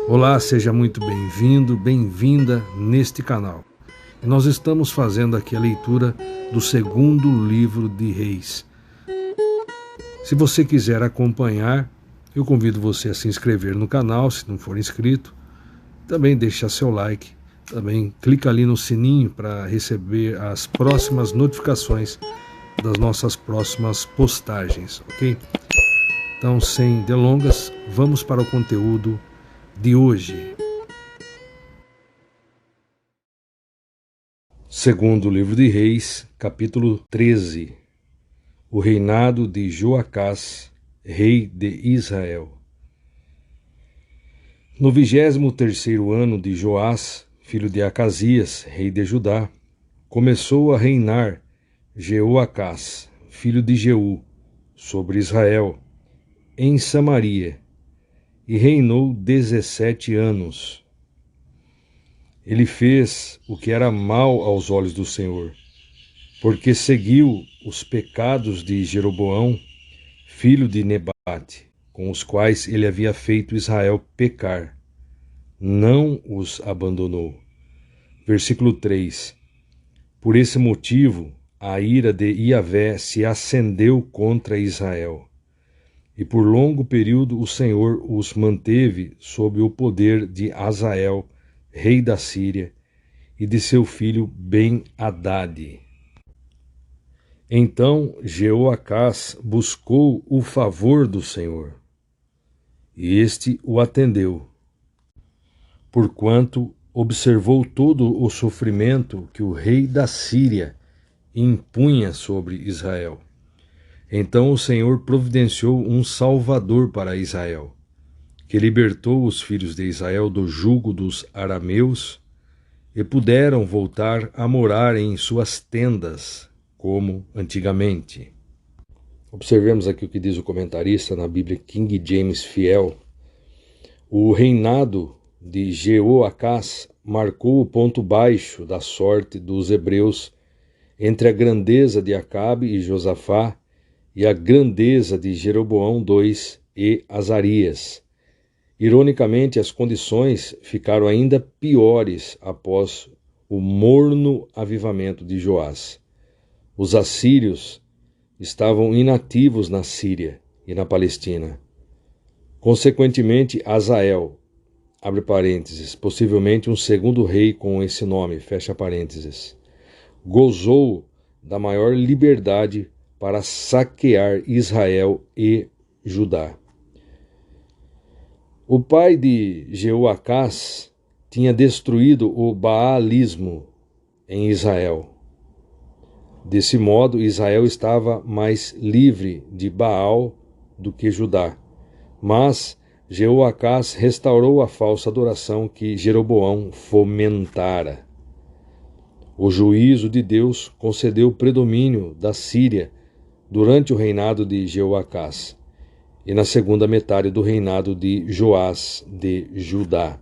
Olá, seja muito bem-vindo, bem-vinda neste canal. E nós estamos fazendo aqui a leitura do segundo livro de Reis. Se você quiser acompanhar, eu convido você a se inscrever no canal, se não for inscrito. Também deixa seu like, também clica ali no sininho para receber as próximas notificações das nossas próximas postagens, ok? Então, sem delongas, vamos para o conteúdo de hoje. Segundo livro de Reis, capítulo 13. O reinado de Joacás, rei de Israel. No 23º ano de Joás, filho de Acasias, rei de Judá, começou a reinar Jeoacás, filho de Jeú, sobre Israel, em Samaria, e reinou 17 anos. Ele fez o que era mal aos olhos do Senhor, porque seguiu os pecados de Jeroboão, filho de Nebate, com os quais ele havia feito Israel pecar. Não os abandonou. Versículo 3. Por esse motivo, a ira de Iavé se acendeu contra Israel. E por longo período o Senhor os manteve sob o poder de Hazael, rei da Síria, e de seu filho Ben-Hadad. Então Jeoacás buscou o favor do Senhor, e este o atendeu, porquanto observou todo o sofrimento que o rei da Síria impunha sobre Israel. Então o Senhor providenciou um Salvador para Israel, que libertou os filhos de Israel do jugo dos arameus e puderam voltar a morar em suas tendas, como antigamente. Observemos aqui o que diz o comentarista na Bíblia King James Fiel. O reinado de Jeoacás marcou o ponto baixo da sorte dos hebreus entre a grandeza de Acabe e Josafá e a grandeza de Jeroboão II e Azarias. Ironicamente, as condições ficaram ainda piores após o morno avivamento de Joás. Os assírios estavam inativos na Síria e na Palestina. Consequentemente, Hazael, abre parênteses, possivelmente um segundo rei com esse nome, fecha parênteses, gozou da maior liberdade para saquear Israel e Judá. O pai de Jeoacás tinha destruído o baalismo em Israel. Desse modo, Israel estava mais livre de Baal do que Judá. Mas Jeoacás restaurou a falsa adoração que Jeroboão fomentara. O juízo de Deus concedeu o predomínio da Síria durante o reinado de Jeoacás e na segunda metade do reinado de Joás de Judá.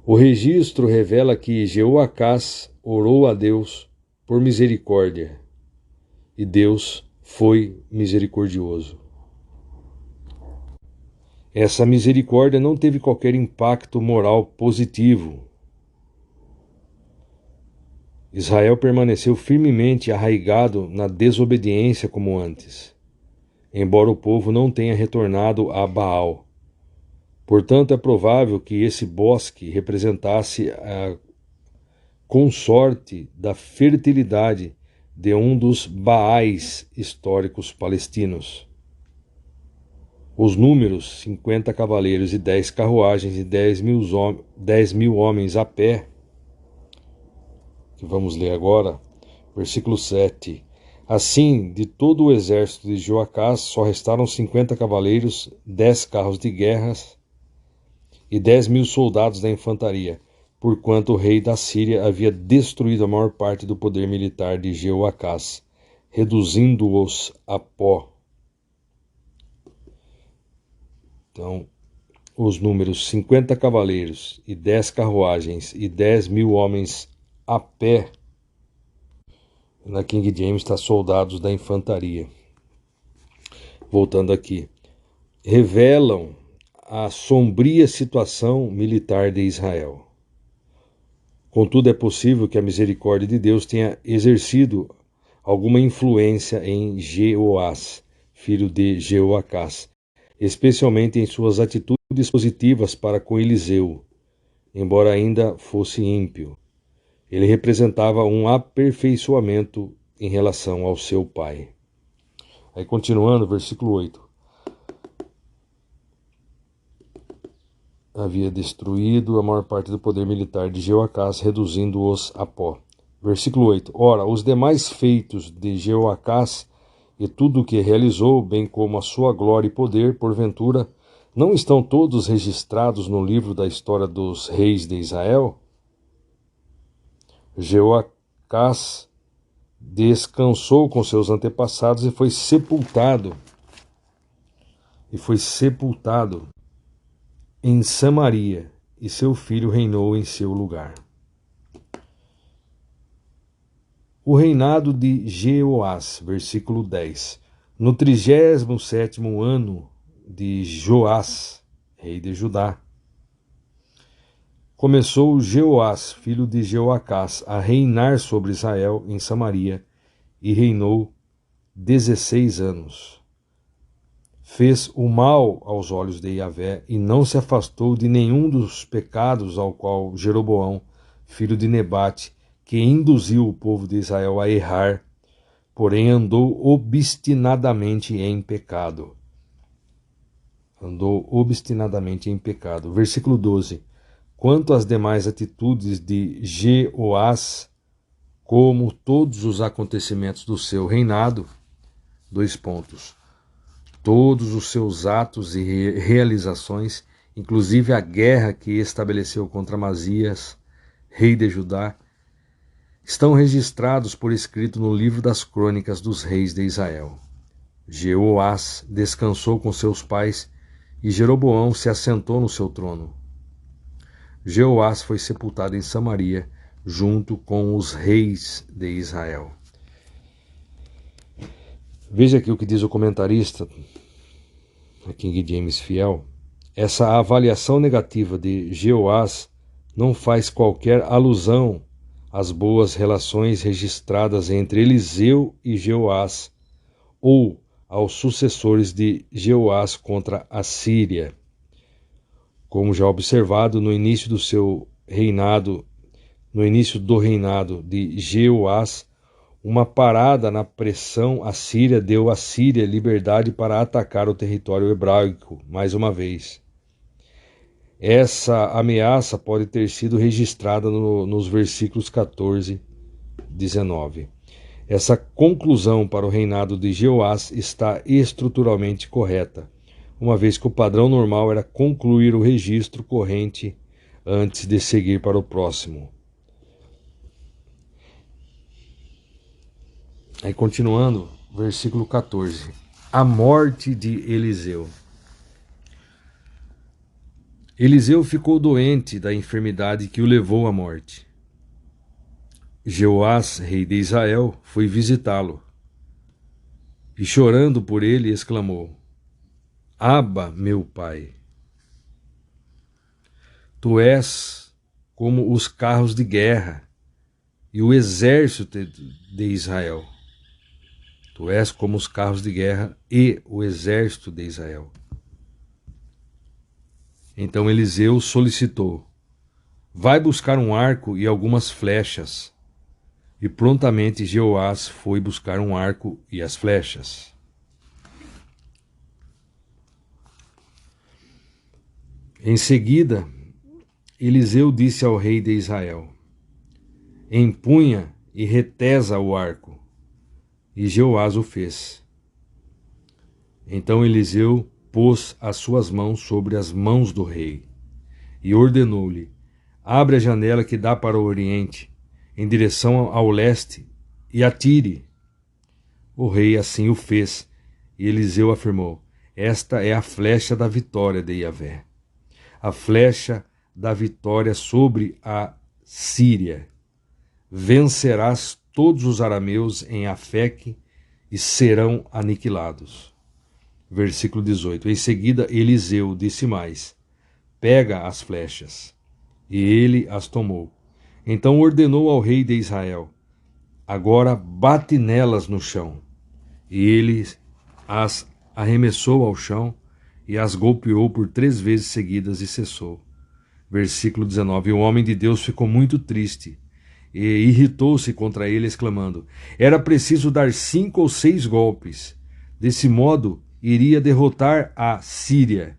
O registro revela que Jeoacás orou a Deus por misericórdia, e Deus foi misericordioso. Essa misericórdia não teve qualquer impacto moral positivo. Israel permaneceu firmemente arraigado na desobediência como antes, embora o povo não tenha retornado a Baal. Portanto, é provável que esse bosque representasse a consorte da fertilidade de um dos Baais históricos palestinos. Os números 50 cavaleiros e 10 carruagens e 10 mil homens a pé, que vamos ler agora, versículo 7. Assim, de todo o exército de Joacás, só restaram 50 cavaleiros, 10 carros de guerra e 10 mil soldados da infantaria, porquanto o rei da Síria havia destruído a maior parte do poder militar de Jeoacás, reduzindo-os a pó. Então, os números 50 cavaleiros e 10 carruagens e 10 mil homens a pé, na King James está soldados da infantaria. Voltando aqui, revelam a sombria situação militar de Israel. Contudo, é possível que a misericórdia de Deus tenha exercido alguma influência em Jeoás, filho de Jeoacás, especialmente em suas atitudes positivas para com Eliseu, embora ainda fosse ímpio. Ele representava um aperfeiçoamento em relação ao seu pai. Aí continuando, versículo 8. Havia destruído a maior parte do poder militar de Jeoacás, reduzindo-os a pó. Versículo 8. Ora, os demais feitos de Jeoacás e tudo o que realizou, bem como a sua glória e poder, porventura, não estão todos registrados no livro da história dos reis de Israel? Jeoacás descansou com seus antepassados e foi sepultado em Samaria, e seu filho reinou em seu lugar. O reinado de Jeoás, versículo 10. No 37º ano de Joás, rei de Judá, começou Jeoás, filho de Jeoacás, a reinar sobre Israel em Samaria, e reinou 16 anos. Fez o mal aos olhos de Yahvé e não se afastou de nenhum dos pecados ao qual Jeroboão, filho de Nebate, que induziu o povo de Israel a errar, porém andou obstinadamente em pecado. Versículo 12. Quanto às demais atitudes de Jeoás, como todos os acontecimentos do seu reinado, todos os seus atos e realizações, inclusive a guerra que estabeleceu contra Amazias, rei de Judá, estão registrados por escrito no livro das crônicas dos reis de Israel. Jeoás descansou com seus pais e Jeroboão se assentou no seu trono. Jeoás foi sepultado em Samaria, junto com os reis de Israel. Veja aqui o que diz o comentarista, a King James fiel. Essa avaliação negativa de Jeoás não faz qualquer alusão às boas relações registradas entre Eliseu e Jeoás, ou aos sucessores de Jeoás contra a Síria. Como já observado no início do reinado de Jeoás, uma parada na pressão assíria deu à Síria liberdade para atacar o território hebraico mais uma vez. Essa ameaça pode ter sido registrada nos versículos 14 e 19. Essa conclusão para o reinado de Jeoás está estruturalmente correta, uma vez que o padrão normal era concluir o registro corrente antes de seguir para o próximo. Aí continuando, versículo 14. A morte de Eliseu. Eliseu ficou doente da enfermidade que o levou à morte. Jeoás, rei de Israel, foi visitá-lo e, chorando por ele, exclamou: Aba, meu pai, tu és como os carros de guerra e o exército de Israel. Tu és como os carros de guerra e o exército de Israel. Então Eliseu solicitou: vai buscar um arco e algumas flechas. E prontamente Jeoás foi buscar um arco e as flechas. Em seguida, Eliseu disse ao rei de Israel: empunha e retesa o arco. E Jeoás o fez. Então Eliseu pôs as suas mãos sobre as mãos do rei e ordenou-lhe: abre a janela que dá para o oriente, em direção ao leste, e atire. O rei assim o fez, e Eliseu afirmou: esta é a flecha da vitória de Yahvé, a flecha da vitória sobre a Síria. Vencerás todos os arameus em Afeque e serão aniquilados. Versículo 18. Em seguida, Eliseu disse mais: pega as flechas. E ele as tomou. Então ordenou ao rei de Israel: agora bate nelas no chão. E ele as arremessou ao chão e as golpeou por 3 vezes seguidas e cessou. Versículo 19. E o homem de Deus ficou muito triste e irritou-se contra ele, exclamando: era preciso dar 5 ou 6 golpes. Desse modo, iria derrotar a Síria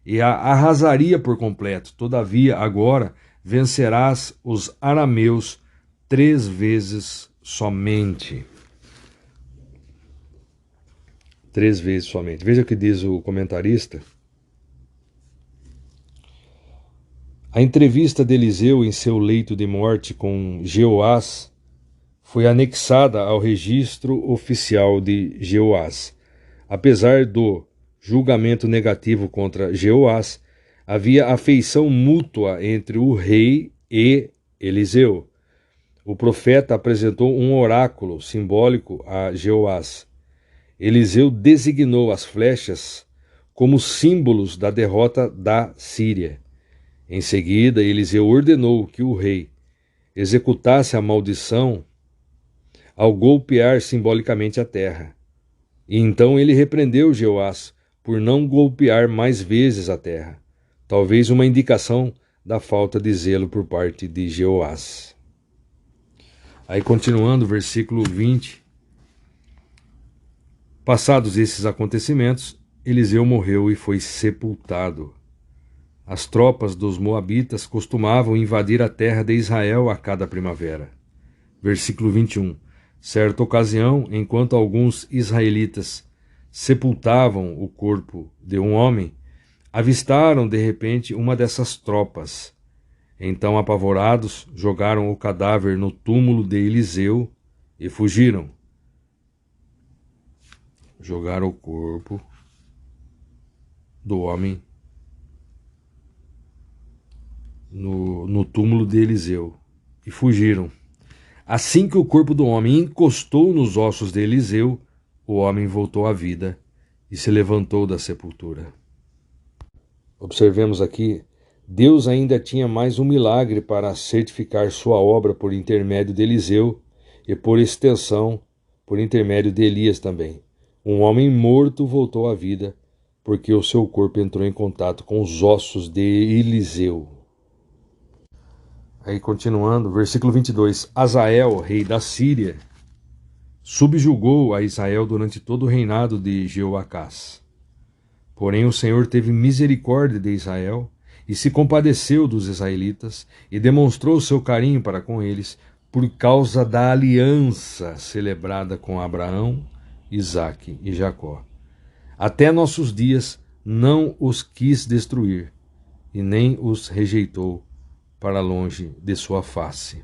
e a arrasaria por completo. Todavia, agora vencerás os arameus 3 vezes somente. 3 vezes somente. Veja o que diz o comentarista. A entrevista de Eliseu em seu leito de morte com Jeoás foi anexada ao registro oficial de Jeoás. Apesar do julgamento negativo contra Jeoás, havia afeição mútua entre o rei e Eliseu. O profeta apresentou um oráculo simbólico a Jeoás. Eliseu designou as flechas como símbolos da derrota da Síria. Em seguida, Eliseu ordenou que o rei executasse a maldição ao golpear simbolicamente a terra. E então ele repreendeu Jeoás por não golpear mais vezes a terra, talvez uma indicação da falta de zelo por parte de Jeoás. Aí continuando, versículo 20. Passados esses acontecimentos, Eliseu morreu e foi sepultado. As tropas dos moabitas costumavam invadir a terra de Israel a cada primavera. Versículo 21. Certa ocasião, enquanto alguns israelitas sepultavam o corpo de um homem, avistaram de repente uma dessas tropas. Então, apavorados, jogaram o cadáver no túmulo de Eliseu e fugiram. Jogaram o corpo do homem no túmulo de Eliseu e fugiram. Assim que o corpo do homem encostou nos ossos de Eliseu, o homem voltou à vida e se levantou da sepultura. Observemos aqui, Deus ainda tinha mais um milagre para certificar sua obra por intermédio de Eliseu e, por extensão, por intermédio de Elias também. Um homem morto voltou à vida porque o seu corpo entrou em contato com os ossos de Eliseu. Aí continuando, versículo 22. Azael, rei da Síria, subjugou a Israel durante todo o reinado de Jeoacás. Porém o Senhor teve misericórdia de Israel e se compadeceu dos israelitas e demonstrou seu carinho para com eles por causa da aliança celebrada com Abraão, Isaque e Jacó. Até nossos dias não os quis destruir e nem os rejeitou para longe de sua face.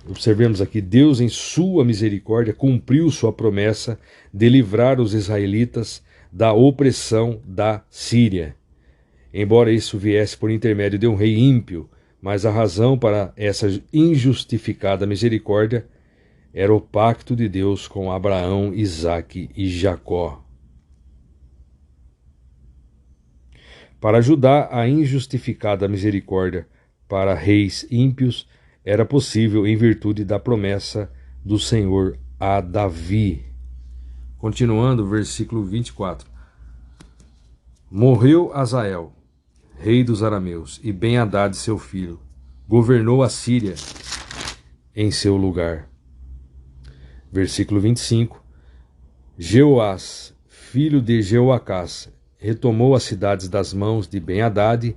Observemos aqui, Deus em sua misericórdia cumpriu sua promessa de livrar os israelitas da opressão da Síria. Embora isso viesse por intermédio de um rei ímpio, mas a razão para essa injustificada misericórdia era o pacto de Deus com Abraão, Isaque e Jacó. Para ajudar a injustificada misericórdia para reis ímpios, era possível em virtude da promessa do Senhor a Davi. Continuando, versículo 24. Morreu Azael, rei dos arameus, e Ben-Hadad, seu filho, governou a Síria em seu lugar. Versículo 25. Jeoás, filho de Jeoacás, retomou as cidades das mãos de Ben-Hadad,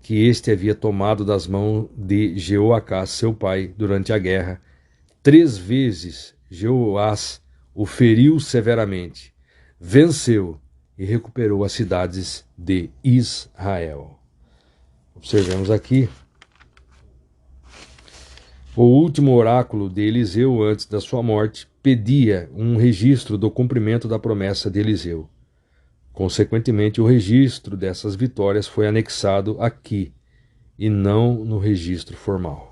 que este havia tomado das mãos de Jeoacás, seu pai, durante a guerra. 3 vezes Jeoás o feriu severamente, venceu e recuperou as cidades de Israel. Observemos aqui o último oráculo de Eliseu antes da sua morte pedia um registro do cumprimento da promessa de Eliseu. Consequentemente, o registro dessas vitórias foi anexado aqui e não no registro formal.